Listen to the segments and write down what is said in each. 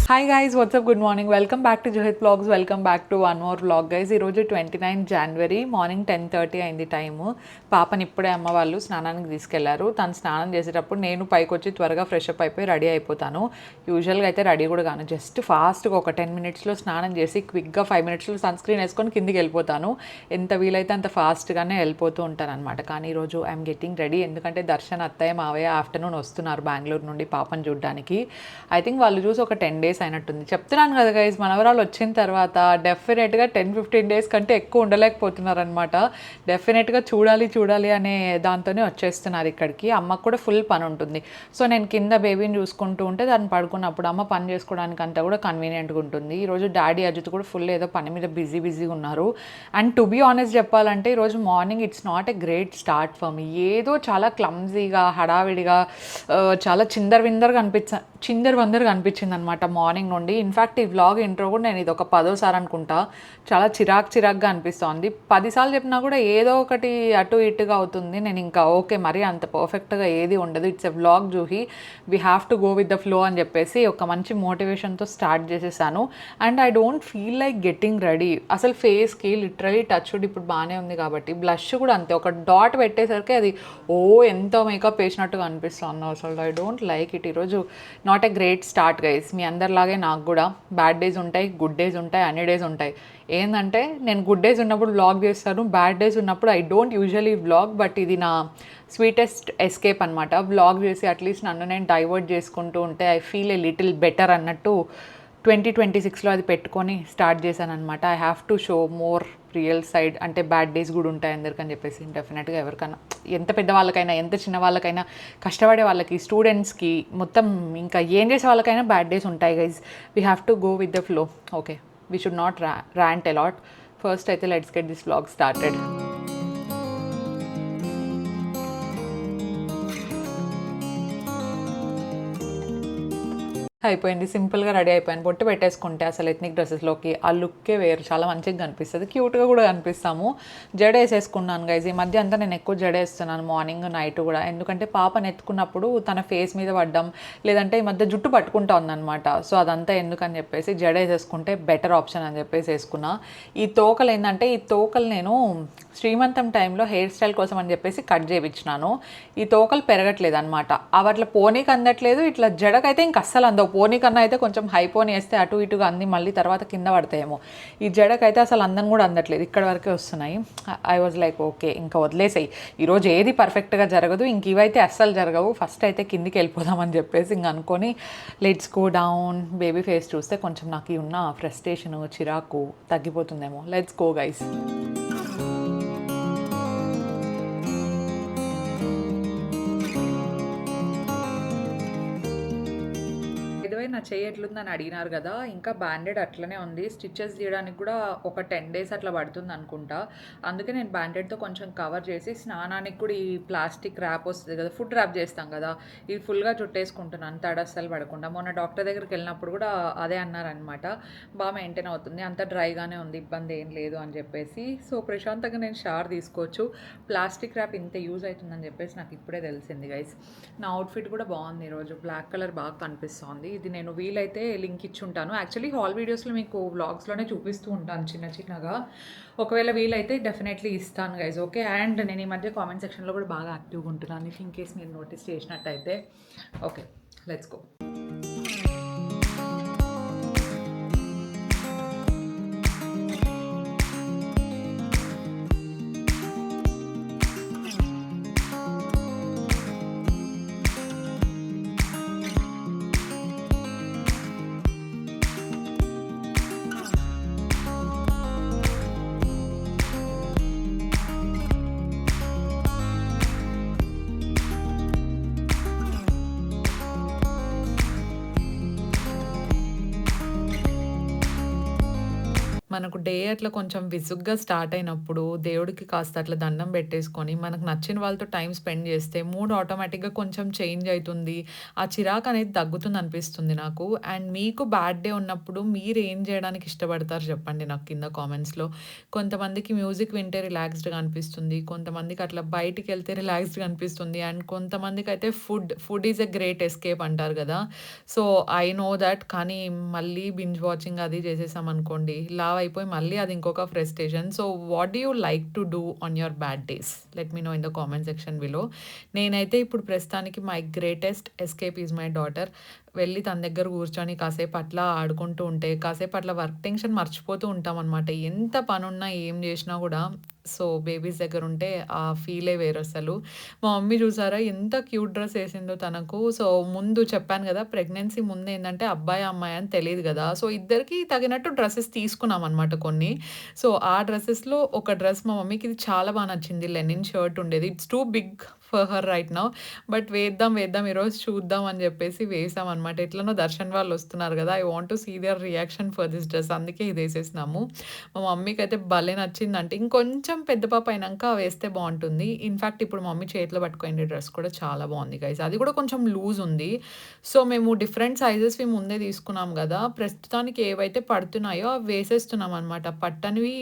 Hi guys, WhatsApp, good morning, welcome back to Johith vlogs. Welcome back to one more vlog guys. ఈరోజు 29 జనవరి morning 10:30 అయింది time. పాపని ఇప్పుడే అమ్మ వాళ్ళు స్నానానికి తీసుకెళ్లారు. తను స్నానం చేసేటప్పుడు నేను పైకి వచ్చి త్వరగా ఫ్రెష్ అప్ అయిపోయి రెడీ అయిపోతాను. యూజువల్గా అయితే రెడీ కూడా కాను, జస్ట్ ఫాస్ట్గా ఒక 10 మినిట్స్లో స్నానం చేసి క్విక్గా 5 మినిట్స్లో సన్ స్క్రీన్ వేసుకొని కిందికి వెళ్ళిపోతాను. ఎంత వీలైతే అంత ఫాస్ట్గానే వెళ్ళిపోతూ ఉంటాను అనమాట. కానీ ఈరోజు ఐఎమ్ గెట్టింగ్ రెడీ, ఎందుకంటే దర్శన్, అత్తయ్య, మావయ్య ఆఫ్టర్నూన్ వస్తున్నారు బెంగళూరు నుండి పాపను చూడడానికి. ఐ థింక్ వాళ్ళు చూసి ఒక 10 డేస్ అయినట్టుంది. చెప్తున్నాను కదా గైస్, మనవరాలు వచ్చిన తర్వాత డెఫినెట్గా 10-15 డేస్ కంటే ఎక్కువ ఉండలేకపోతున్నారు అనమాట. డెఫినెట్గా చూడాలి అనే దాంతోనే వచ్చేస్తున్నారు ఇక్కడికి. అమ్మకు కూడా ఫుల్ పని ఉంటుంది. సో నేను కింద బేబీని చూసుకుంటూ ఉంటే దాన్ని పడుకున్నప్పుడు అమ్మ పని చేసుకోవడానికి అంతా కూడా కన్వీనియంట్గా ఉంటుంది. ఈరోజు డాడీ అజిత్ కూడా ఫుల్ ఏదో పని మీద బిజీగా ఉన్నారు. అండ్ టు బీ ఆనెస్ట్ చెప్పాలంటే ఈరోజు morning it's not a great start for me. ఏదో చాలా క్లమ్జీగా, హడావిడిగా, చాలా చిందరవందరగా అనిపించింది అనమాట మార్నింగ్ నుండి. ఇన్ఫ్యాక్ట్ ఈ వ్లాగ్ ఇంట్రో కూడా నేను ఇది ఒక 10వ సారి అనుకుంటా. చాలా చిరాగ్గా అనిపిస్తోంది. 10 సార్లు చెప్పినా కూడా ఏదో ఒకటి అటు ఇటుగా అవుతుంది. నేను ఇంకా ఓకే, మరీ అంత పర్ఫెక్ట్గా ఏది ఉండదు. It's a vlog Juhi, we have to go with the flow అని చెప్పేసి ఒక మంచి మోటివేషన్తో స్టార్ట్ చేసేసాను. And I don't feel like getting ready. అసలు ఫేస్కి లిటరలీ టచ్ ఇప్పుడు బాగానే ఉంది కాబట్టి, బ్లష్ కూడా అంతే, ఒక డాట్ పెట్టేసరికి అది ఎంతో మేకప్ వేసినట్టుగా అనిపిస్తుంది. అసలు ఐ డోంట్ లైక్ ఇట్. ఈరోజు not a great start guys. మీ అందరిలాగే నాకు కూడా బ్యాడ్ డేస్ ఉంటాయి, గుడ్ డేస్ ఉంటాయి, అన్ని డేస్ ఉంటాయి. ఏంటంటే నేను గుడ్ డేస్ ఉన్నప్పుడు వ్లాగ్ చేస్తాను, బ్యాడ్ డేస్ ఉన్నప్పుడు I don't usually vlog. But ఇది నా స్వీటెస్ట్ ఎస్కేప్ అనమాట. వ్లాగ్ చేసి అట్లీస్ట్ నన్ను నేను డైవర్ట్ చేసుకుంటూ ఉంటే I feel a little better అన్నట్టు 2026లో అది పెట్టుకొని స్టార్ట్ చేశాను అనమాట. I have to show more real side. అంటే బ్యాడ్ డేస్ కూడా ఉంటాయి అందరికని చెప్పేసి డెఫినెట్గా ఎవరికైనా, ఎంత పెద్దవాళ్ళకైనా ఎంత చిన్న వాళ్ళకైనా, కష్టపడే వాళ్ళకి, స్టూడెంట్స్కి, మొత్తం ఇంకా ఏం చేసే వాళ్ళకైనా బ్యాడ్ డేస్ ఉంటాయి guys. We have to go with the flow. Okay, we should not rant a lot. First అయితే let's get this vlog started. అయిపోయింది, సింపుల్గా రెడీ అయిపోయాను. బొట్టు పెట్టేసుకుంటే అసలు ఎథ్నిక్ డ్రెస్సెస్లోకి ఆ లుక్కే వేరు, చాలా మంచిగా కనిపిస్తుంది, క్యూట్గా కూడా కనిపిస్తాము. జడ వేసేసుకున్నాను గైజ్. ఈ మధ్య అంతా నేను ఎక్కువ జడ వేస్తున్నాను, మార్నింగ్ నైట్ కూడా. ఎందుకంటే పాపను ఎత్తుకున్నప్పుడు తన ఫేస్ మీద పడ్డం, లేదంటే ఈ మధ్య జుట్టు పట్టుకుంటా ఉందన్నమాట. సో అదంతా ఎందుకని చెప్పేసి జడ వేసేసుకుంటే బెటర్ ఆప్షన్ అని చెప్పేసి వేసుకున్నా. ఈ తోకలు ఏంటంటే, ఈ తోకలు నేను శ్రీమంతం టైంలో హెయిర్ స్టైల్ కోసం అని చెప్పేసి కట్ చేయించినాను. ఈ తోకలు పెరగట్లేదు అనమాట. అవి అట్లా పోనీకి అందట్లేదు, ఇట్లా జడకైతే ఇంక అస్సలు అందవు. పోనీ కన్నా అయితే కొంచెం హై పోనీ వేస్తే అటు ఇటుగా అంది, మళ్ళీ తర్వాత కింద పడతాయేమో. ఈ జడకైతే అసలు అందం కూడా అందట్లేదు, ఇక్కడ వరకే వస్తున్నాయి. ఐ వాజ్ లైక్ ఓకే, ఇంకా వదిలేసాయి, ఈరోజు ఏది పర్ఫెక్ట్గా జరగదు, ఇంక ఇవైతే అస్సలు జరగవు, ఫస్ట్ అయితే కిందికి వెళ్ళిపోదామని చెప్పేసి ఇంక అనుకొని let's go down. Baby face చూస్తే కొంచెం నాకు ఈ ఉన్న ఫ్రస్ట్రేషన్, చిరాకు తగ్గిపోతుందేమో. Let's go guys. నా చెయ్యి ఎట్లుందని అడిగినారు కదా, ఇంకా బ్యాండెడ్ అట్లనే ఉంది. స్టిచెస్ తీయడానికి కూడా ఒక 10 డేస్ అట్లా పడుతుంది అనుకుంటా. అందుకే నేను బ్యాండెడ్తో కొంచెం కవర్ చేసి, స్నానానికి కూడా ఈ ప్లాస్టిక్ ర్యాప్ వస్తుంది కదా, ఫుడ్ ర్యాప్ చేస్తాం కదా, ఇది ఫుల్గా చుట్టేసుకుంటున్నాను తడి అస్సలు పడకుండా. మొన్న డాక్టర్ దగ్గరికి వెళ్ళినప్పుడు కూడా అదే అన్నారనమాట, బాగా మెయింటైన్ అవుతుంది, అంత డ్రైగానే ఉంది, ఇబ్బంది ఏం లేదు అని చెప్పేసి. సో ప్రశాంతంగా నేను షవర్ తీసుకోవచ్చు. ప్లాస్టిక్ ర్యాప్ ఇంత యూజ్ అవుతుందని చెప్పేసి నాకు ఇప్పుడే తెలిసింది గైస్. నా అవుట్ఫిట్ కూడా బాగుంది ఈరోజు, బ్లాక్ కలర్ బాగా కనిపిస్తుంది. ఇది నేను వీలైతే లింక్ ఇచ్చి ఉంటాను. యాక్చువల్లీ హాల్ వీడియోస్లో మీకు వ్లాగ్స్లోనే చూపిస్తూ ఉంటాను చిన్నగా. ఒకవేళ వీలైతే డెఫినెట్లీ ఇస్తాను గైజ్. ఓకే, అండ్ నేను ఈ మధ్య కామెంట్ సెక్షన్లో కూడా బాగా యాక్టివ్గా ఉంటున్నాను, ఇఫ్ ఇన్ కేస్ మీరు నోటీస్ చేసినట్టయితే. Okay, let's go. మనకు డే అట్లా కొంచెం విసుగ్గా స్టార్ట్ అయినప్పుడు దేవుడికి కాస్త అట్లా దండం పెట్టేసుకొని, మనకు నచ్చిన వాళ్ళతో టైమ్ స్పెండ్ చేస్తే మూడ్ ఆటోమేటిక్‌గా కొంచెం చేంజ్ అయితుంది. ఆ చిరాకనేది తగ్గుతుందనిపిస్తుంది నాకు. అండ్ మీకు బ్యాడ్ డే ఉన్నప్పుడు మీరేం జేయడానికి ఇష్టపడతారు చెప్పండి నాకు కింద కామెంట్స్‌లో. కొంతమందికి మ్యూజిక్ వింటే రిలాక్స్‌డ్‌గా అనిపిస్తుంది. కొంతమందికి అట్లా బయటికెళ్తే రిలాక్స్‌డ్‌గా అనిపిస్తుంది. అండ్ కొంతమందికైతే food is a great escape అంటారు గదా! So, I know that. కానీ మళ్ళీ బింజ్ వాచింగ్ అది చేసేసామనుకోండి, లావయిపోయి మళ్ళీ అది ఇంకొక frustration. So, what do you like to do on your bad days? Let me know in the comment section below. నేనైతే ఇప్పుడు ప్రస్తుతానికి my greatest escape is my daughter. వెళ్ళి తన దగ్గర కూర్చొని కాసేపు అట్లా ఆడుకుంటూ ఉంటే, కాసేపు అట్లా వర్క్ టెన్షన్ మర్చిపోతూ ఉంటామనమాట. ఎంత పనున్నా, ఏం జేషినా గూడా. సో, బేబీస్ దగ్గరుంటే ఆ ఫీలే వేరసలు. మా మమ్మీ చూసారా ఎంత క్యూట్ డ్రెస్ ఏసిందో తనకు. సో, ముందు చెప్పాను గదా! ప్రెగ్నెన్సీ ముందేందంటే అబ్బాయి, అమ్మాయి అని తెలీదు గదా! సో, ఇద్దరికీ తగినట్టు డ్రెసెస్ తీసుకున్నామనమాట కొన్ని. సో, ఆ డ్రెసెస్‌లో ఒక డ్రెస్ మా మమ్మీకి ఇది చాలా నచ్చింది. లెనిన్ షర్ట్ ఉండేది. It's too big for her right now. But వేద్దాం ఈరోజు చూద్దాం అని జెప్పేసి వేసామనమాట. ఎట్లనో దర్శన్ వాళ్ళొస్తున్నారు గదా! I want to see their reaction for this dress. అందుకే ఇదేసేసినాము. మా మమ్మీకైతే భలే నచ్చిందంటే, ఇంకొంచెం పెద్ద పాప అయినంక వేస్తే బావుంటుంది. ఇన్‌ఫాక్ట్ ఇప్పుడు మా మమ్మీ చేతిలో పట్టుకునే డ్రెస్ కూడా చాలా బావుంది గైస్. అది కూడా కొంచెం లూజ్ ఉంది. సో, మేము డిఫరెంట్ సైజెస్‌వి ముందే తీసుకున్నాం గదా! ప్రస్తుతానికి ఏవైతే పడుతున్నాయో అవి వేసేస్తున్నామనమాట. పట్టనివి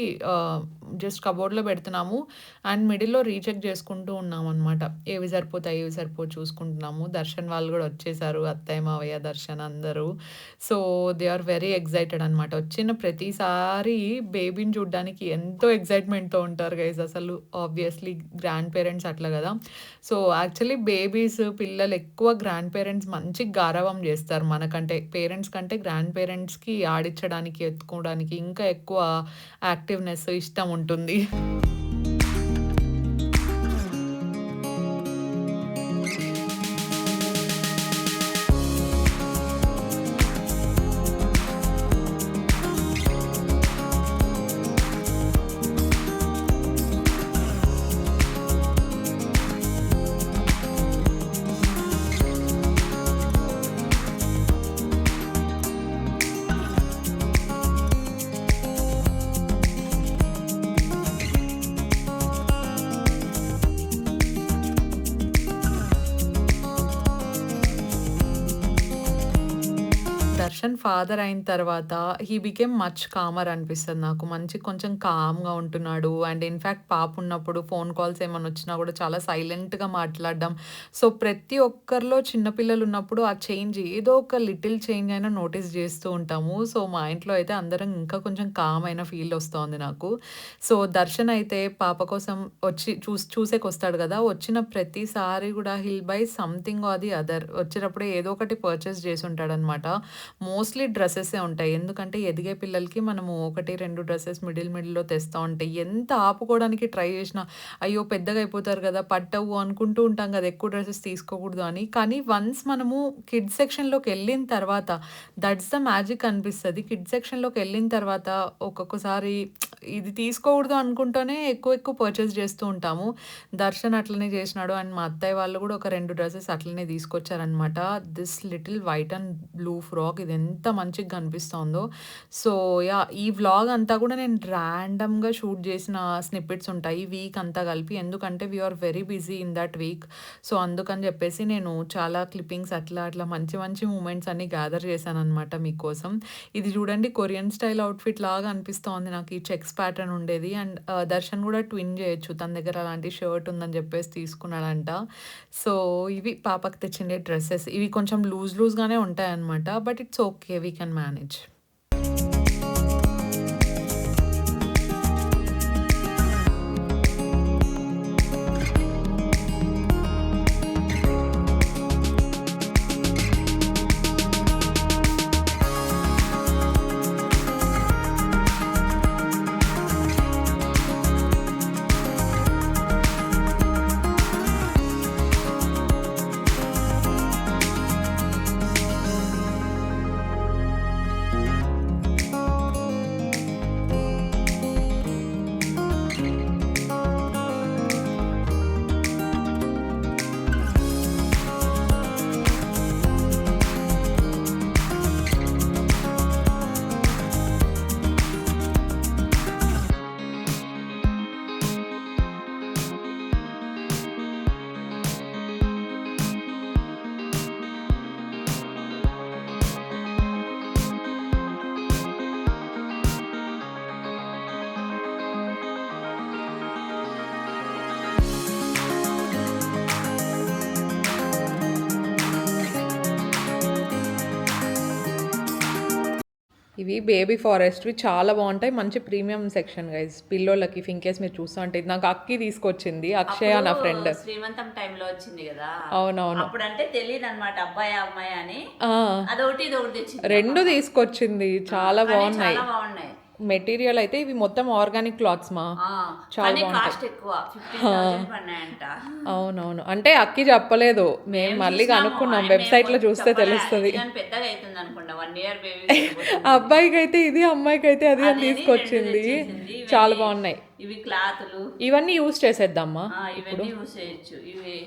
జస్ట్ కబోర్డ్‌లో పెడుతున్నాము. అండ్ మిడిల్‌లో రీచెక్ చేసుకుంటూ ఉన్నామనమాట. ఏవి సరిపోతాయి, ఏవి సరిపోవు చూసుకుంటున్నాము. దర్శన్ వాళ్ళు గూడా వచ్చేసారు. అత్తయ్య, మావయ్య, దర్శన్ అందరూ. So, they are very excited అనమాట. వచ్చిన ప్రతిసారి బేబీని చూడ్డానికి ఎంతో ఎక్సైట్‌మెంట్‌తో ఉంటారు గైస్ అసలు. ఆబ్వియస్‌లీ గ్రాండ్ పేరెంట్స్ అట్లా గదా! సో, యాక్చువల్లీ బేబీస్, పిల్లలు ఎక్కువ గ్రాండ్ పేరెంట్స్ మంచిగా గారాబం జేస్తారు మనకంటే. పేరెంట్స్ కంటే గ్రాండ్ పేరెంట్స్‌కి ఆడించడానికి, ఎత్తుకోవడానికి ఇంకా ఎక్కువ యాక్టివ్‌నెస్, ఇష్టం ఉంటుంది. దర్శన్ ఫాదర్ అయిన తర్వాత హీ బికేమ్ మచ్ కామర్ అనిపిస్తది నాకు. మంచి కొంచెం కామ్‌గా ఉంటున్నాడు. అండ్ ఇన్‌ఫాక్ట్ పాప ఉన్నప్పుడు ఫోన్ కాల్స్ ఏమన్నా వచ్చినా కూడా చాలా సైలెంట్‌గా మాట్లాడడం. సో, ప్రతి ఒక్కరిలో చిన్న పిల్లలు ఉన్నప్పుడు ఆ చేంజ్ ఏదో ఒక లిటిల్ చేంజ్ అయినా నోటీస్ చేస్తూ ఉంటాము. సో, మా ఇంట్లో అయితే అందరం ఇంకా కొంచెం కామ్ అయిన ఫీల్ వస్తోంది నాకు. సో, దర్శన్ అయితే పాప కోసం వచ్చి చూసేకొస్తాడు గదా! వచ్చిన ప్రతిసారి కూడా will buy something or the other. వచ్చేటప్పుడే ఏదో ఒకటి పర్చేస్ చేసుంటాడనమాట. మోస్ట్‌లీ డ్రెసెసే ఉంటాయి. ఎందుకంటే ఎదిగే పిల్లలకి మనము 1, 2 డ్రెసెస్ మిడిల్‌లో తెస్తా ఉంటే ఎంత ఆపుకోవడానికి ట్రై చేసినా, అయ్యో! పెద్దగా అయిపోతారు గదా! పట్టవు అనుకుంటూ ఉంటాం గదా! ఎక్కువ డ్రెసెస్ తీసుకోకూడదు అని. కానీ వన్స్ మనము కిడ్స్ సెక్షన్‌లోకెళ్ళిన తర్వాత దట్స్ ద మ్యాజిక్ అనిపిస్తది. కిడ్స్ సెక్షన్‌లోకెళ్ళిన తర్వాత ఒక్కొక్కసారి ఇది తీసుకోకూడదు అనుకుంటూనే ఎక్కువ పర్చేస్ చేస్తూ ఉంటాము. దర్శన్ అట్లనే చేసినాడు. అండ్ మా అత్తయ్య వాళ్ళు కూడా ఒక 2 డ్రెసెస్ అట్లనే తీసుకొచ్చారనమాట. This little white and blue frock ఇది ఎంత మంచిగా కనిపిస్తోందో. So, yeah! ఈ వ్లాగ్ అంతా కూడా నేను ర్యాండమ్‌గా షూట్ చేసిన స్నిప్పెట్స్ ఉంటాయి. ఈ వీక్ అంతా కలిపి. ఎందుకంటే we are very busy in that week. So, అందుకని చెప్పేసి నేను చాలా క్లిప్పింగ్స్ అట్లా మంచి మూమెంట్స్ అన్నీ గ్యాదర్ చేశాననమాట మీకోసం. ఇది చూడండి కొరియన్ స్టైల్ అవుట్‌ఫిట్ లాగా అనిపిస్తోంది నాకు. ఈ చెక్స్ ప్యాటర్న్ ఉండేది. అండ్ దర్శన్ కూడా ట్విన్ చేయొచ్చు. తన దగ్గర అలాంటి షర్ట్ ఉందని చెప్పేసి తీసుకున్నాడంట. సో, ఇవి పాపకి తెచ్చిండే డ్రెసెస్. ఇవి కొంచెం లూజ్‌గానే ఉంటాయన్నమాట. But it's okay. We can manage. ఇవి బేబీ ఫారెస్ట్వి చాలా బాగుంటాయి, మంచి ప్రీమియం సెక్షన్ గైస్ పిల్లోళ్ళకి. ఇన్ కేస్ మీరు చూస్తూ అంటే ఇది నాకు అక్కి తీసుకొచ్చింది, అక్షయ నా ఫ్రెండ్. శ్రీమంతం టైంలో వచ్చింది కదా. అవునవును. అప్పుడు అంటే తెలియదు అనమాట అబ్బాయి అమ్మాయి అని. అదొకటి ఇదొకటి తెచ్చింది, రెండు తీసుకొచ్చింది. చాలా బాగున్నాయి. చాలా బాగున్నాయి. మెటీరియల్ అయితే ఇవి మొత్తం ఆర్గానిక్ క్లాత్స్ మా, చాలా బాగుంటాయి. అవునవును, అంటే అక్కి చెప్పలేదు, మేము మళ్ళీ కనుక్కున్నాం, వెబ్సైట్ లో చూస్తే తెలుస్తుంది. పెద్దగా అవుతుంది అనుకుంటా, 1 year బేబీ. అబ్బాయికి అయితే ఇది, అమ్మాయికి అయితే అది అని తీసుకొచ్చింది. చాలా బాగున్నాయి. ఇవి క్లాతులు ఇవన్నీ యూజ్ చేసేద్దామా ఇవన్నీ యూజ్ చేయొచ్చు. ఇవి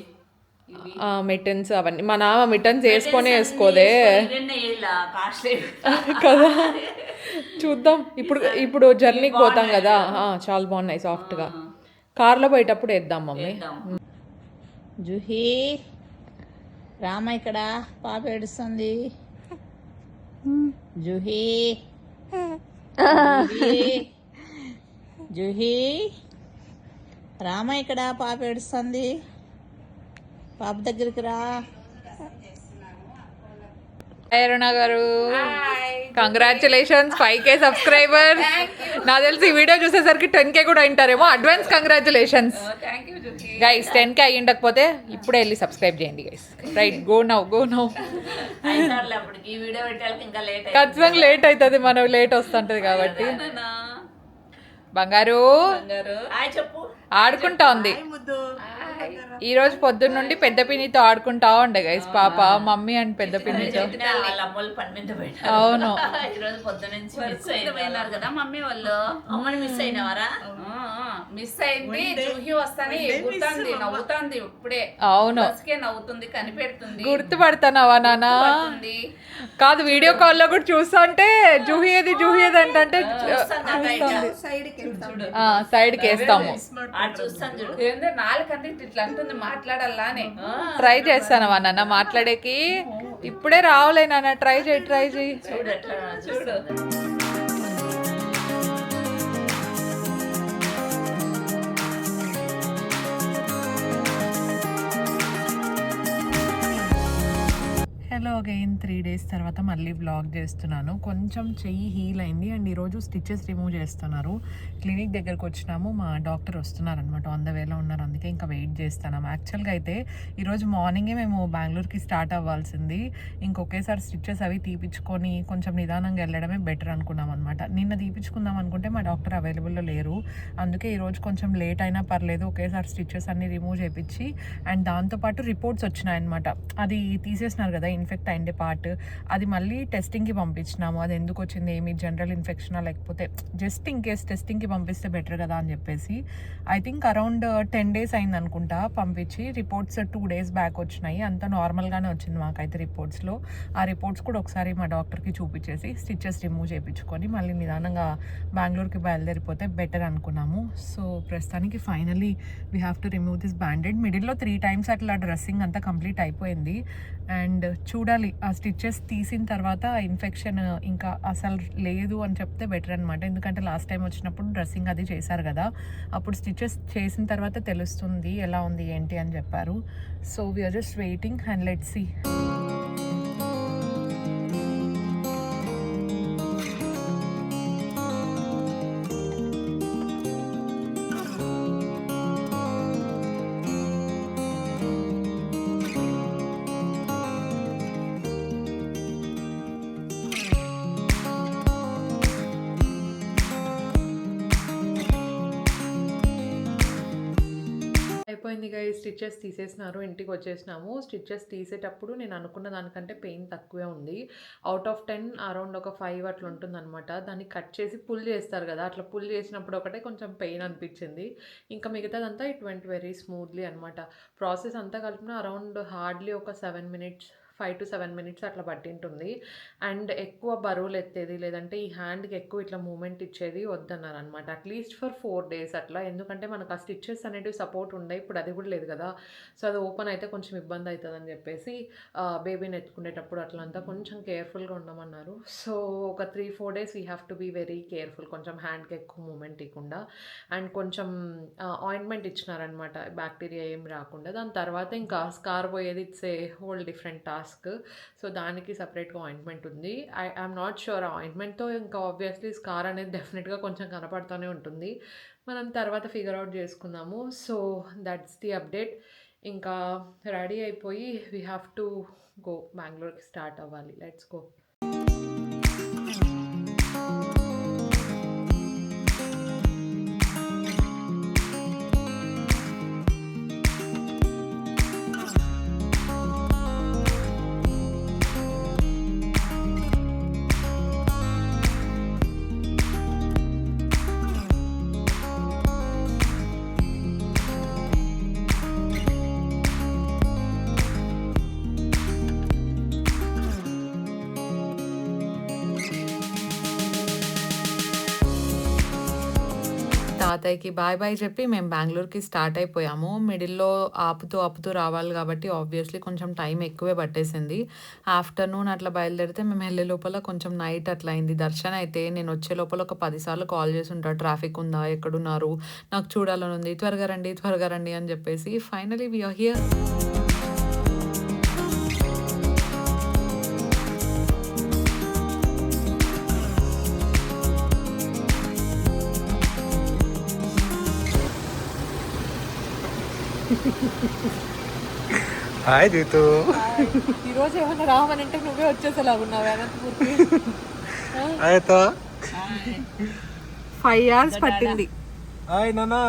మిటన్స్ అవన్నీ. మా నాన్న మిటన్స్ వేసుకొని వేసుకోదే కదా. చూద్దాం, ఇప్పుడు జర్నీకి పోతాం కదా. చాలా బాగున్నాయి సాఫ్ట్గా. కార్లో పోయేటప్పుడు వేద్దాం మమ్మీ. జుహీ రామ, ఇక్కడ పాప ఏడుస్తుంది. జుహీ జుహీ రామ, ఇక్కడ పాప ఏడుస్తుంది. పాప దగ్గరికి రా. అరుణ గారు కంగ్రాచులేషన్స్, 5K సబ్స్క్రైబర్స్. నాకు తెలిసి ఈ వీడియో చూసేసరికి 10K కూడా అయింటారేమో. Advance congratulations guys. 10K అయ్యిండకపోతే ఇప్పుడే వెళ్ళి సబ్స్క్రైబ్ చేయండి గైస్. Right, go now. ఖచ్చితంగా లేట్ అవుతుంది, మనం లేట్ వస్తుంటది కాబట్టి. బంగారు ఆడుకుంటా ఉంది. ఈ రోజు పొద్దున్న నుండి పెద్ద పిన్నితో ఆడుకుంటా ఉండే గైస్ పాప. మమ్మీ అండ్ పెద్ద పిన్నితో. అవును, మమ్మీ వాళ్ళు అమ్మని మిస్ అయినవారా? మిస్ అయింది. జూహి వస్తానే ఎగురుతుంది, నవ్వుతుంది. ఇప్పుడే అవును నవ్వుతుంది, కనిపెడుతుంది. గుర్తుపడతానవా నాన్న? కాదు, వీడియో కాల్ లో కూడా చూస్తా అంటే జూహి ఏది అంటే సైడ్ కి వేస్తాము. ట్రై చేస్తానవా నాన్న మాట్లాడేకి? ఇప్పుడే రావులే నాన్న, ట్రై చేయి. చూడు. హలో అగైన్, 3 days తర్వాత మళ్ళీ వ్లాగ్ చేస్తున్నాను. కొంచెం చెయ్యి హీల్ అయింది అండ్ ఈరోజు స్టిచెస్ రిమూవ్ చేస్తున్నారు. క్లినిక్ దగ్గరకు వచ్చినాము, మా డాక్టర్ వస్తున్నారనమాట, ఆన్ ద వేలో ఉన్నారు, అందుకే ఇంకా వెయిట్ చేస్తున్నాము. యాక్చువల్గా అయితే ఈరోజు మార్నింగే మేము బెంగళూరుకి స్టార్ట్ అవ్వాల్సింది. ఇంకొకేసారి స్టిచెస్ అవి తీపించుకొని కొంచెం నిదానంగా వెళ్ళడమే బెటర్ అనుకున్నాం అనమాట. నిన్న తీపించుకుందాం అనుకుంటే మా డాక్టర్ అవైలబుల్లో లేరు, అందుకే ఈరోజు కొంచెం లేట్ అయినా పర్లేదు ఒకేసారి స్టిచెస్ అన్ని రిమూవ్ చేయించి అండ్ దాంతోపాటు రిపోర్ట్స్ వచ్చినాయన్నమాట. అది తీసేసినారు కదా ఇన్ఫెక్ట్ అయిండే పార్ట్, అది మళ్ళీ టెస్టింగ్కి పంపించినాము. అది ఎందుకు వచ్చింది, ఏమి జనరల్ ఇన్ఫెక్షనా లేకపోతే జస్ట్ ఇన్ కేస్ టెస్టింగ్కి పంపిస్తే బెటర్ కదా అని చెప్పేసి ఐ థింక్ అరౌండ్ 10 days అయింది అనుకుంటా పంపించి. రిపోర్ట్స్ 2 days బ్యాక్ వచ్చినాయి, అంతా నార్మల్గానే వచ్చింది మాకైతే రిపోర్ట్స్లో. ఆ రిపోర్ట్స్ కూడా ఒకసారి మా డాక్టర్కి చూపించేసి స్టిచెస్ రిమూవ్ చేయించుకొని మళ్ళీ నిదానంగా బెంగళూరుకి బయలుదేరిపోతే బెటర్ అనుకున్నాము. సో ప్రస్తుతానికి finally we have to remove this banded. మిడిల్లో 3 times అట్లా డ్రెస్సింగ్ అంతా కంప్లీట్ అయిపోయింది అండ్ చూడాలి ఆ స్టిచెస్ తీసిన తర్వాత ఇన్ఫెక్షన్ ఇంకా అసలు లేదు అని చెప్తే బెటర్ అనమాట. ఎందుకంటే లాస్ట్ టైం వచ్చినప్పుడు డ్రెస్సింగ్ అది చేశారు కదా, అప్పుడు స్టిచెస్ చేసిన తర్వాత తెలుస్తుంది ఎలా ఉంది ఏంటి అని చెప్పారు. So we are just waiting and let's see. అయిపోయింది గా, ఈ స్టిచెస్ తీసేసినారు, ఇంటికి వచ్చేసినాము. స్టిచెస్ తీసేటప్పుడు నేను అనుకున్న దానికంటే పెయిన్ తక్కువే ఉంది. అవుట్ ఆఫ్ 10 అరౌండ్ ఒక 5 అట్లా ఉంటుందన్నమాట. దాన్ని కట్ చేసి పుల్ చేస్తారు కదా, అట్లా పుల్ చేసినప్పుడు ఒకటే కొంచెం పెయిన్ అనిపించింది. ఇంకా మిగతాదంతా ఇట్ వెంట్ వెరీ స్మూత్లీ అనమాట. ప్రాసెస్ అంతా కలిపిన అరౌండ్ హార్డ్లీ ఒక 7 minutes 5 to 7 minutes అట్లా పట్టింటుంది. అండ్ ఎక్కువ బరువులు ఎత్తేది లేదంటే ఈ హ్యాండ్కి ఎక్కువ ఇట్లా మూమెంట్ ఇచ్చేది వద్దన్నారు అనమాట, అట్లీస్ట్ ఫర్ 4 days అట్లా. ఎందుకంటే మనకు ఆ స్టిచెస్ అనేటివి సపోర్ట్ ఉండే, ఇప్పుడు అది కూడా లేదు కదా. సో అది ఓపెన్ అయితే కొంచెం ఇబ్బంది అవుతుందని చెప్పేసి బేబీని ఎత్తుకునేటప్పుడు అట్లంతా కొంచెం కేర్ఫుల్గా ఉండమన్నారు. సో ఒక 3-4 days we have to be very careful, కొంచెం హ్యాండ్కి ఎక్కువ మూమెంట్ ఇవ్వకుండా. అండ్ కొంచెం ఆయింట్మెంట్ ఇచ్చినారనమాట బ్యాక్టీరియా ఏం రాకుండా. దాని తర్వాత ఇంకా స్కార్ పోయేది it's a whole different task. Mask. So దానికి సపరేట్గా ఆయింట్మెంట్ ఉంది. ఐఎమ్ నాట్ షూర్ ఆ ఆయింట్మెంట్తో ఇంకా ఆబ్వియస్లీ స్కార్ అనేది డెఫినెట్గా కొంచెం కనపడుతూనే ఉంటుంది. మనం తర్వాత ఫిగర్ అవుట్ చేసుకుందాము. So that's the update. ఇంకా రెడీ అయిపోయి వీ హ్యావ్ టు గో, బెంగళూరుకి స్టార్ట్ అవ్వాలి. Let's go. తాతయ్యకి బాయ్ బాయ్ చెప్పి మేము బెంగళూరుకి స్టార్ట్ అయిపోయాము. మిడిల్‌లో ఆపుతూ రావాలి కాబట్టి ఆబ్వియస్లీ కొంచెం టైం ఎక్కువే పట్టేసింది. ఆఫ్టర్‌నూన్ అట్లా బయలుదేరితే మేము వెళ్ళే లోపల కొంచెం నైట్ అట్లా అయింది. దర్శన్ అయితే నేను వచ్చే లోపల ఒక 10 సార్లు కాల్ చేసి ఉంటాడు. ట్రాఫిక్ ఉందా? ఎక్కడున్నారు? నాకు చూడాలని ఉంది. త్వరగా రండి అని చెప్పేసి finally we are here. Hi Jeetu. ఈరోజు ఏమన్నా రావనంటే నువ్వే వచ్చేసేలాగా ఉన్నావు అనంతపూర్కి. హాయ్తో 5 hours పట్టింది. హాయ్ నానా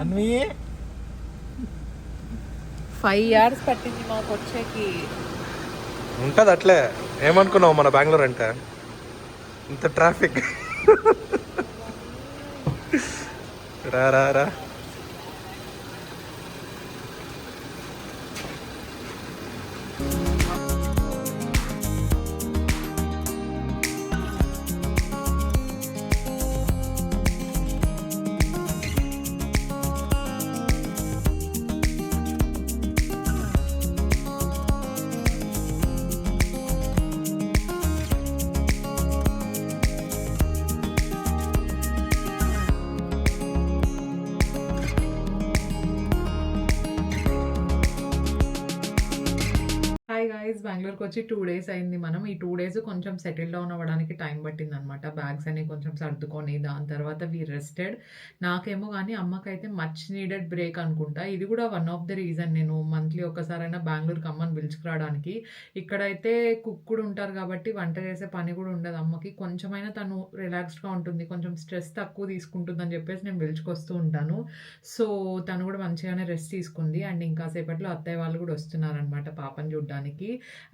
అన్వి. 5 hours పట్టింది మాకు వచ్చేకి. ఉంటుంది అట్లే. ఏమనుకున్నావు మన బెంగళూరు అంటే ఇంత ట్రాఫిక్. రా రా రా. హాయ్ గైస్, బెంగళూరుకి వచ్చి 2 days అయింది. మనం ఈ 2 days కొంచెం సెటిల్ డౌన్ అవ్వడానికి టైం పట్టింది అనమాట. బ్యాగ్స్ అని కొంచెం సర్దుకొని దాని తర్వాత వీ రెస్టెడ్. నాకేమో కానీ అమ్మకైతే మచ్ నీడెడ్ బ్రేక్ అనుకుంటా. ఇది కూడా వన్ ఆఫ్ ద రీజన్ నేను మంత్లీ ఒకసారైనా బెంగళూరుకి అమ్మని పిలుచుకురావడానికి. ఇక్కడైతే కుక్ కూడా ఉంటారు కాబట్టి వంట చేసే పని కూడా ఉండదు అమ్మకి. కొంచెమైనా తను రిలాక్స్డ్గా ఉంటుంది, కొంచెం స్ట్రెస్ తక్కువ తీసుకుంటుంది అని చెప్పేసి నేను పిలుచుకొస్తూ ఉంటాను. సో తను కూడా మంచిగానే రెస్ట్ తీసుకుంది. అండ్ ఇంకా సేపట్లో అత్తయ్య వాళ్ళు కూడా వస్తున్నారనమాట పాపని చూడ్డానికి.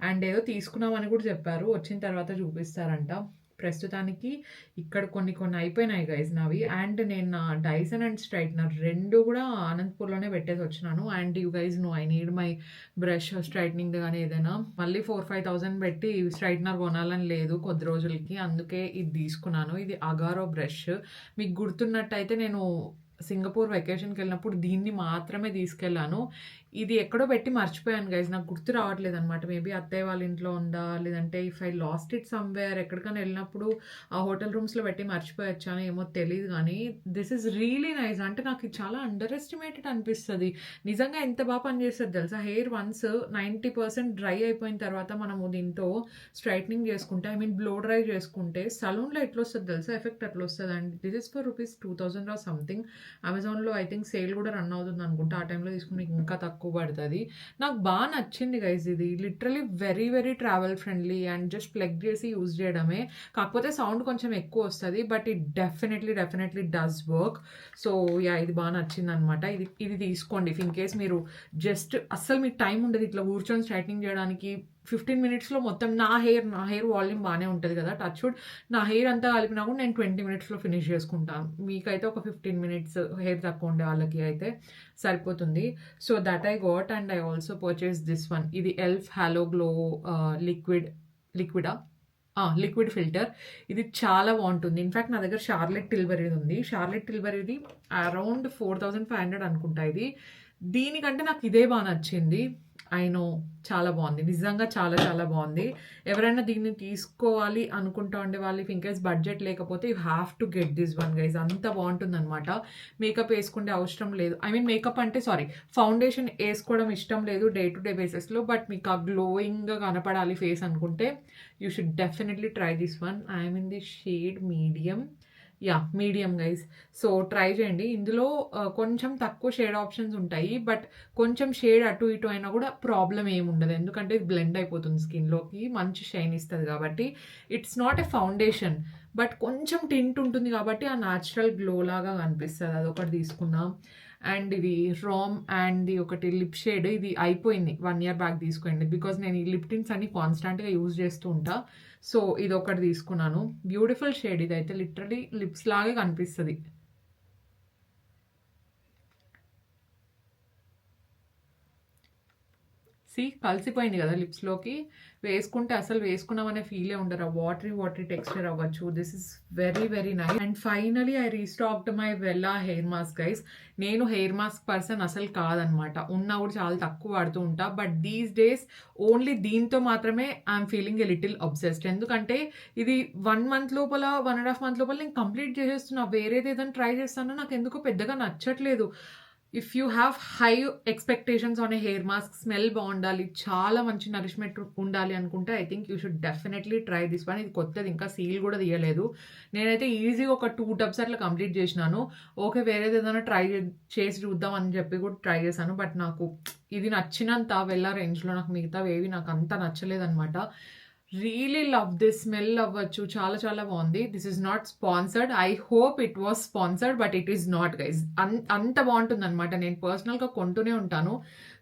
అండ్ ఏదో తీసుకున్నామని కూడా చెప్పారు, వచ్చిన తర్వాత చూపిస్తారంట. ప్రస్తుతానికి ఇక్కడ కొన్ని అయిపోయినాయి గైస్ నావి. అండ్ నేను నా డైసన్ అండ్ స్ట్రైట్నర్ 2 కూడా అనంతపూర్లోనే పెట్టేసి వచ్చినాను. And you guys know I need my brush straightening కానీ ఏదైనా. మళ్ళీ 4-5 thousand పెట్టి స్ట్రైట్నర్ కొనాలని లేదు కొద్ది రోజులకి, అందుకే ఇది తీసుకున్నాను. ఇది అగారో బ్రష్. మీకు గుర్తున్నట్టయితే నేను సింగపూర్ వెకేషన్కి వెళ్ళినప్పుడు దీన్ని మాత్రమే తీసుకెళ్ళాను. ఇది ఎక్కడో పెట్టి మర్చిపోయాను గైజ్, నాకు గుర్తు రావట్లేదు అనమాట. మేబీ అత్తయ్య వాళ్ళ ఇంట్లో ఉందా, లేదంటే if I lost it somewhere ఎక్కడికైనా వెళ్ళినప్పుడు ఆ హోటల్ రూమ్స్లో పెట్టి మర్చిపోయొచ్చాను, ఏమో తెలియదు. కానీ దిస్ ఈజ్ రియలీ నైస్. అంటే నాకు ఇది చాలా అండర్ ఎస్టిమేటెడ్ అనిపిస్తుంది. నిజంగా ఎంత బాగా పనిచేస్తుంది తెలుసా. హెయిర్ వన్స్ 90% డ్రై అయిపోయిన తర్వాత మనము దీంతో స్ట్రైట్నింగ్ చేసుకుంటే, ఐ మీన్ బ్లో డ్రై చేసుకుంటే సలూన్లో ఎట్లా వస్తుంది తెలుసా ఎఫెక్ట్ అట్లా వస్తుంది. And this is for ₹2,000 or something. అమెజాన్లో ఐ థింక్ సేల్ కూడా రన్ అవుతుంది అనుకుంటా. ఆ టైంలో తీసుకుని ఇంకా తక్కువ పడుతుంది. నాకు బాగా నచ్చింది గైజ్. ఇది literally very very travel friendly and just plug చేసి యూజ్ చేయడమే. కాకపోతే సౌండ్ కొంచెం ఎక్కువ వస్తుంది, but it definitely does work. So yeah, ఇది బాగా నచ్చింది అనమాట. ఇది తీసుకోండి ఇఫ్ ఇన్ కేస్ మీరు జస్ట్ అస్సలు మీకు టైం ఉండదు ఇట్లా కూర్చొని స్ట్రైట్నింగ్ చేయడానికి. 15 minutesలో మొత్తం నా హెయిర్ వాల్యూమ్ బాగానే ఉంటుంది కదా, టచ్ వుడ్. నా హెయిర్ అంతా కలిపినా కూడా నేను 20 minutesలో ఫినిష్ చేసుకుంటాను. మీకైతే ఒక 15 minutes హెయిర్ తక్కువ ఉండే వాళ్ళకి అయితే సరిపోతుంది. So that I got. And I also purchase this one. ఇది elf halo glow liquid filter. ఇది చాలా బాగుంటుంది. ఇన్ఫ్యాక్ట్ నా దగ్గర షార్లెట్ టిల్బరీది ఉంది. షార్లెట్ టిల్బరీది అరౌండ్ 4,500 అనుకుంటా. ఇది దీనికంటే నాకు ఇదే బాగా నచ్చింది. ఐ నో చాలా బాగుంది, నిజంగా చాలా చాలా బాగుంది. ఎవరైనా దీన్ని తీసుకోవాలి అనుకుంటా ఉండే వాళ్ళు ఇఫ్ ఇన్కేస్ బడ్జెట్ లేకపోతే you have to get this one guys. అంత బాగుంటుంది అనమాట. మేకప్ వేసుకుంటే అవసరం లేదు, ఐ మీన్ మేకప్ అంటే సారీ ఫౌండేషన్ వేసుకోవడం ఇష్టం లేదు డే టు డే బేసిస్లో, బట్ మీకు ఆ గ్లోయింగ్గా కనపడాలి ఫేస్ అనుకుంటే you should definitely try this one. I'm in the shade medium, yeah medium guys. So try చేయండి. ఇందులో కొంచెం తక్కువ షేడ్ ఆప్షన్స్ ఉంటాయి, బట్ కొంచెం షేడ్ అటు ఇటు అయినా కూడా ప్రాబ్లం ఏమి ఉండదు, ఎందుకంటే ఇది బ్లెండ్ అయిపోతుంది స్కిన్లోకి, మంచి షైన్ ఇస్తుంది కాబట్టి. It's not a foundation, but కొంచెం టింట్ ఉంటుంది కాబట్టి ఆ న్యాచురల్ గ్లో లాగా కనిపిస్తుంది. అదొకటి తీసుకున్నాం. అండ్ ఇది రామ్ అండ్ ఒకటి లిప్ షేడ్, ఇది అయిపోయింది 1 year బ్యాక్ తీసుకోండి, బికాజ్ నేను ఈ లిప్ టింట్స్ అన్ని కాన్స్టాంట్గా యూజ్ చేస్తూ ఉంటా. సో ఇది ఒకటి తీసుకున్నాను. బ్యూటిఫుల్ షేడ్, ఇదైతే లిటరలీ లిప్స్ లాగే కనిపిస్తుంది. కలిసిపోయింది కదా లిప్స్లోకి, వేసుకుంటే అసలు వేసుకున్నామనే ఫీలే ఉండరు. వాటరీ టెక్స్చర్ అవ్వచ్చు. This is very very nice. And finally I restocked my Wella hair mask guys. నేను హెయిర్ మాస్క్ పర్సన్ అసలు కాదనమాట, ఉన్నా కూడా చాలా తక్కువ వాడుతూ ఉంటా, బట్ దీస్ డేస్ ఓన్లీ దీంతో మాత్రమే I'm feeling a little obsessed. ఎందుకంటే ఇది 1 month లోపల 1.5 month లోపల నేను కంప్లీట్ చేసేస్తున్నా. వేరేది ఏదైనా ట్రై చేస్తానో నాకు ఎందుకో పెద్దగా నచ్చట్లేదు. If you have high expectations on a hair mask, smell బాగుండాలి, చాలా మంచి నరిష్మెంట్ ఉండాలి అనుకుంటే I think you should definitely try this one. ఇది కొత్తది, ఇంకా సీల్ కూడా తీయలేదు. నేనైతే ఈజీగా ఒక 2 tubs అట్లా కంప్లీట్ చేసినాను. ఓకే వేరేది ఏదైనా ట్రై చేసి చూద్దాం అని చెప్పి కూడా ట్రై చేశాను, బట్ నాకు ఇది నచ్చినంత వెళ్ళా రేంజ్లో నాకు మిగతావి ఏవి నాకు అంత నచ్చలేదన్నమాట. రియలీ లవ్ దిస్, స్మెల్ అవ్వచ్చు, చాలా చాలా బాగుంది. This is not sponsored, I hope it was sponsored, but it is not guys. అంత బాగుంటుంది అనమాట. నేను పర్సనల్గా కొంటూనే ఉంటాను,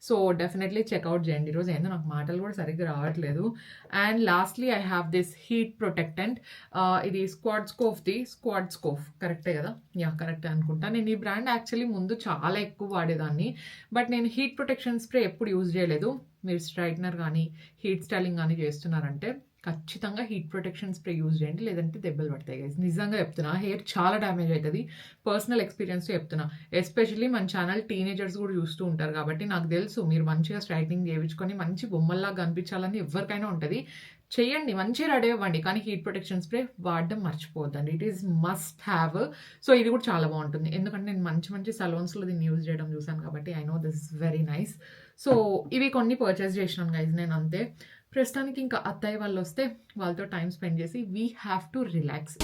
సో డెఫినెట్లీ చెక్అవుట్ చేయండి. ఈరోజు ఏందో నాకు మాటలు కూడా సరిగ్గా రావట్లేదు. And lastly I have this heat protectant. ఇది స్క్వాడ్స్కోఫ్ కరెక్టే కదా? యా కరెక్టే అనుకుంటా. నేను ఈ బ్రాండ్ యాక్చువల్లీ ముందు చాలా ఎక్కువ వాడేదాన్ని, బట్ నేను హీట్ ప్రొటెక్షన్ స్ప్రే ఎప్పుడు యూజ్ చేయలేదు. మీరు స్ట్రైట్నర్ కానీ హీట్ స్టైలింగ్ కానీ చేస్తున్నారంటే ఖచ్చితంగా హీట్ ప్రొటెక్షన్ స్ప్రే యూజ్ చేయండి, లేదంటే దెబ్బలు పడతాయి గైస్. నిజంగా చెప్తున్నా, హెయిర్ చాలా డ్యామేజ్ అవుతుంది. పర్సనల్ ఎక్స్పీరియన్స్ చెప్తున్నా. ఎస్పెషల్లీ మన ఛానల్ టీనేజర్స్ కూడా చూస్తూ ఉంటారు కాబట్టి నాకు తెలుసు మీరు మంచిగా స్ట్రైట్నింగ్ చేయించుకొని మంచి బొమ్మల్లాగా కనిపించాలని ఎవరికైనా ఉంటుంది. చేయండి, మంచిగా రెడీ అవ్వండి, కానీ హీట్ ప్రొటెక్షన్ స్ప్రే వాడడం మర్చిపోద్దండి. It is must have. So ఇది కూడా చాలా బాగుంటుంది, ఎందుకంటే నేను మంచి మంచి సలోన్స్లో దీన్ని యూజ్ చేయడం చూసాను కాబట్టి I know this is very nice. So ఇవి కొన్ని పర్చేస్ చేసినాను గైజ్ నేను, అంతే. ప్రస్తుతానికి ఇంకా అత్తయ్య వాళ్ళు వస్తే వాళ్ళతో టైం స్పెండ్ చేసి వీ హ్యావ్ టు రిలాక్స్.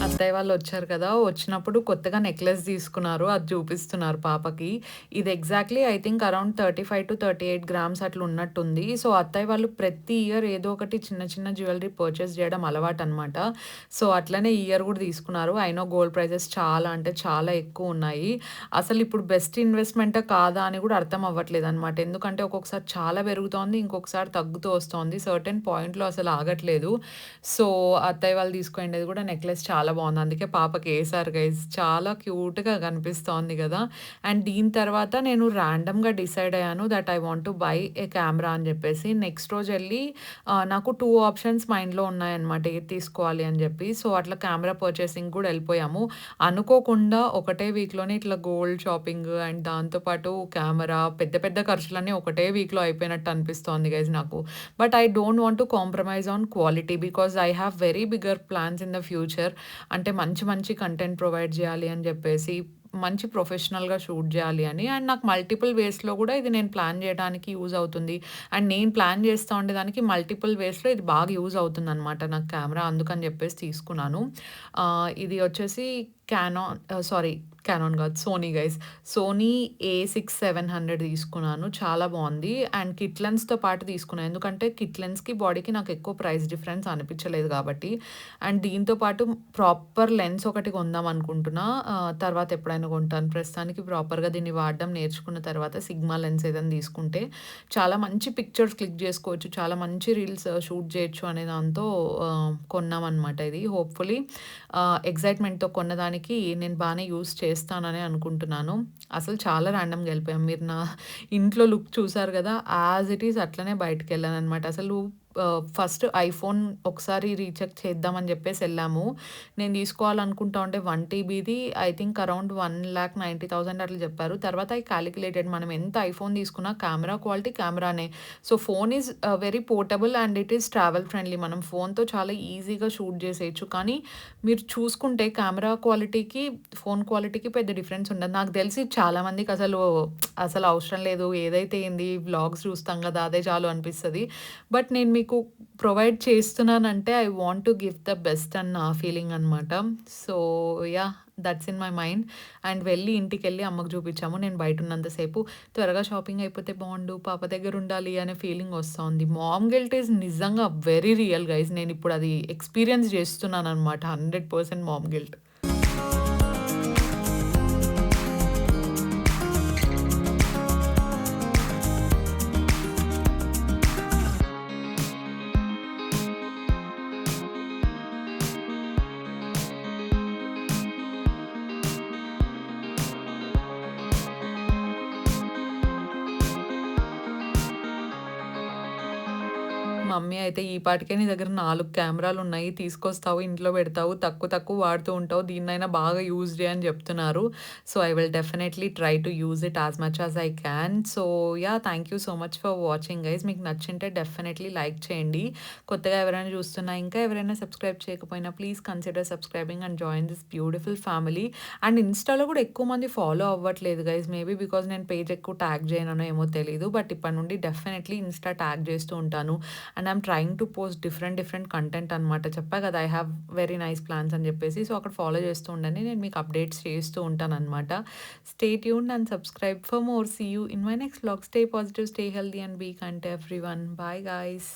అత్తయ్య వాళ్ళు వచ్చారు కదా, వచ్చినప్పుడు కొత్తగా నెక్లెస్ తీసుకున్నారు, అది చూపిస్తున్నారు పాపకి. ఇది exactly I think around 35 to 38 grams అట్లా ఉన్నట్టుంది. సో అత్తయ్య వాళ్ళు ప్రతి ఇయర్ ఏదో ఒకటి చిన్న చిన్న జ్యువెలరీ పర్చేస్ చేయడం అలవాటు అనమాట. సో అట్లనే ఈ ఇయర్ కూడా తీసుకున్నారు. అయినో గోల్డ్ ప్రైజెస్ చాలా అంటే చాలా ఎక్కువ ఉన్నాయి. అసలు ఇప్పుడు బెస్ట్ ఇన్వెస్ట్మెంట్ కాదా అని కూడా అర్థం అవ్వట్లేదు అనమాట. ఎందుకంటే ఒక్కొక్కసారి చాలా పెరుగుతోంది, ఇంకొకసారి తగ్గుతూ వస్తుంది, సర్టెన్ పాయింట్లో అసలు ఆగట్లేదు. సో అత్తయ్య వాళ్ళు తీసుకునేది కూడా నెక్లెస్ చాలా బాగుంది, అందుకే పాపకి వేసారు గైస్. చాలా క్యూట్గా కనిపిస్తోంది కదా. అండ్ దీని తర్వాత నేను ర్యాండమ్గా డిసైడ్ అయ్యాను that I want to buy A camera అని చెప్పేసి. నెక్స్ట్ రోజు వెళ్ళి నాకు 2 options మైండ్లో ఉన్నాయన్నమాట, ఏది తీసుకోవాలి అని చెప్పి. సో అట్లా కెమెరా పర్చేసింగ్ కూడా వెళ్ళిపోయాము. అనుకోకుండా ఒకటే వీక్లోనే ఇట్లా గోల్డ్ షాపింగ్ అండ్ దాంతోపాటు కెమెరా, పెద్ద పెద్ద ఖర్చులన్నీ ఒకటే వీక్లో అయిపోయినట్టు అనిపిస్తోంది గైజ్ నాకు. But I don't want to compromise on quality because I have very bigger plans in the future. అంటే మంచి మంచి కంటెంట్ ప్రొవైడ్ చేయాలి అని చెప్పేసి, మంచి ప్రొఫెషనల్గా షూట్ చేయాలి అని. అండ్ నాకు మల్టిపుల్ వేస్లో కూడా ఇది నేను ప్లాన్ చేయడానికి యూజ్ అవుతుంది. అండ్ నేను ప్లాన్ చేస్తూ ఉండేదానికి మల్టిపుల్ వేస్లో ఇది బాగా యూజ్ అవుతుంది అనమాట నాకు కెమెరా, అందుకని చెప్పేసి తీసుకున్నాను. ఇది వచ్చేసి క్యానాన్ కాదు, సోనీ గైస్. సోనీ A6700 తీసుకున్నాను, చాలా బాగుంది. అండ్ కిట్ లెన్స్తో పాటు తీసుకున్నాను, ఎందుకంటే కిట్ లెన్స్కి బాడీకి నాకు ఎక్కువ ప్రైస్ డిఫరెన్స్ అనిపించలేదు కాబట్టి. అండ్ దీంతో పాటు ప్రాపర్ లెన్స్ ఒకటి కొందాం అనుకుంటున్నా, తర్వాత ఎప్పుడైనా ఏదైనా కొంటాను. ప్రస్తుతానికి ప్రాపర్‌గా దీన్ని వాడడం నేర్చుకున్న తర్వాత సిగ్మా లెన్స్ ఏదైనా తీసుకుంటే చాలా మంచి పిక్చర్స్ క్లిక్ చేసుకోవచ్చు. చాలా మంచి రీల్స్ షూట్ చేయొచ్చు అనే దాంతో కొన్నామనమాట ఇది. హోప్‌ఫుల్లీ ఎక్సైట్‌మెంట్‌తో కొన్నదానికి నేను బానే యూజ్ చేస్తాననే అనుకుంటున్నాను. అసలు చాలా ర్యాండమ్‌గా ఎళ్ళిపోయాం. మీరు నా ఇంట్లో లుక్ చూసారు గదా! యాజ్ ఇట్ ఈజ్ అట్లనే బయటికెళ్ళాననమాట. అసలు ఫస్ట్ ఐఫోన్ ఒకసారి రీచెక్ చేద్దామని జెప్పేసి ఎళ్ళాము. నేను తీసుకోవాలనుకుంటా ఉంటే 1 టీబీది ఐ థింక్ అరౌండ్ 1,90,000 అట్లా జెప్పారు. తర్వాత ఐ కాలిక్యులేటెడ్ మనం ఎంత ఐఫోన్ తీసుకున్నా కెమెరా క్వాలిటీ కెమెరానే. So, phone is very portable and it is travel friendly. మనం ఫోన్‌తో చాలా ఈజీగా షూట్ జేసేయొచ్చు. కానీ మీరు చూసుకుంటే కెమెరా క్వాలిటీకి, ఫోన్ క్వాలిటీకి పెద్ద డిఫరెన్స్ ఉండదు. నాకు తెలిసి చాలా మందికి అసలు అవసరం లేదు. ఏదైతే ఏంది వ్లాగ్స్ చూస్తాం గదా! అదే చాలు అనిపిస్తది. బట్ నేను మీకు ప్రొవైడ్ చేస్తున్నానంటే I want to give the best అని నా ఫీలింగ్ అనమాట. So, yeah! That's in my mind. And వెళ్ళి ఇంటికెళ్ళి అమ్మకు చూపించాము. నేను బయటున్నంత సేపు త్వరగా షాపింగ్ అయిపోతే బావుండు, పాప దగ్గర ఉండాలి అనే ఫీలింగ్ వస్తా ఉంది. మామ్ గిల్ట్ ఈస్ నిజంగా వెరీ రియల్ గైస్. నేనిప్పుడు అది ఎక్స్‌పీరియన్స్ చేస్తున్నాననమాట. 100% మామ్ గిల్ట్. మమ్మీ అయితే "ఈ పాటికే నీ దగ్గర 4 కెమెరాలున్నాయి. తీసుకొస్తావు, ఇంట్లో పెడతావు, తక్కువ వాడుతూ ఉంటావు. దీన్నైనా బాగా యూజ్ చేయి" అని చెప్తున్నారు. So, I will definitely try to use it as much as I can. So, yeah! Thank you so much for watching guys. మీకు నచ్చుంటే డెఫినైట్‌లీ లైక్ చేయండి. కొత్తగా ఎవరైనా చూస్తున్నా, ఇంకా ఎవరైనా సబ్స్క్రైబ్ చేయకపోయినా please consider subscribing and join this beautiful family. And ఇన్‌స్టాలో కూడా ఎక్కువ మంది ఫాలో అవ్వట్లేదు గైస్. మేబీ బికాజ్ నేను పేజ్ ఎక్కువ ట్యాగ్ చేయననో ఏమో తెలీదు. బట్ ఇప్పటి నుండి డెఫినైట్‌లీ ఇన్‌స్టా ట్యాగ్ చేస్తూ ఉంటాను. And I'm trying to post different content అనమాట. చెప్పా కదా! I have very nice plans అని చెప్పేసి. సో, అక్కడ ఫాలో చేస్తూ ఉండండి. నేను మీకు అప్డేట్స్ చేస్తూ ఉంటాననమాట. Stay tuned and subscribe for more. See you in my next vlog. Stay positive, stay healthy and be kind to everyone. Bye guys.